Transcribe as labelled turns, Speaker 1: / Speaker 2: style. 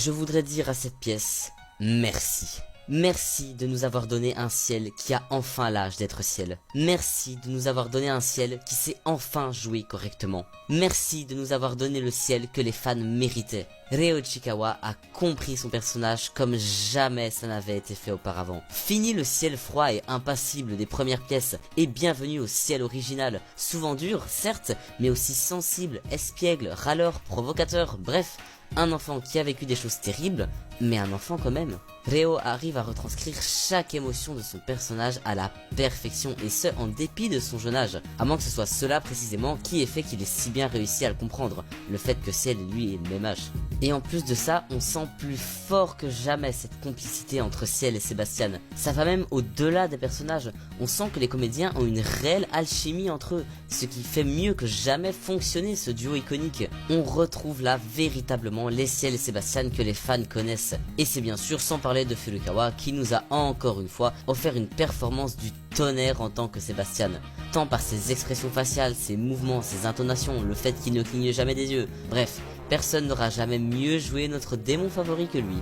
Speaker 1: Je voudrais dire à cette pièce, merci. Merci de nous avoir donné un ciel qui a enfin l'âge d'être ciel. Merci de nous avoir donné un ciel qui sait enfin jouer correctement. Merci de nous avoir donné le ciel que les fans méritaient. Reo Ichikawa a compris son personnage comme jamais ça n'avait été fait auparavant. Fini le ciel froid et impassible des premières pièces et bienvenue au ciel original, souvent dur, certes, mais aussi sensible, espiègle, râleur, provocateur, bref, un enfant qui a vécu des choses terribles, mais un enfant quand même. Reo arrive à retranscrire chaque émotion de son personnage à la perfection, et ce en dépit de son jeune âge. À moins que ce soit cela précisément qui ait fait qu'il ait si bien réussi à le comprendre, le fait que Ciel et lui aient le même âge. Et en plus de ça, on sent plus fort que jamais cette complicité entre Ciel et Sébastien. Ça va même au-delà des personnages, on sent que les comédiens ont une réelle alchimie entre eux, ce qui fait mieux que jamais fonctionner ce duo iconique. On retrouve là véritablement les Ciel et Sébastien que les fans connaissent. Et c'est bien sûr sans parler de Furukawa qui nous a encore une fois offert une performance du tonnerre en tant que Sébastien. Tant par ses expressions faciales, ses mouvements, ses intonations, le fait qu'il ne cligne jamais des yeux. Bref, personne n'aura jamais mieux joué notre démon favori que lui.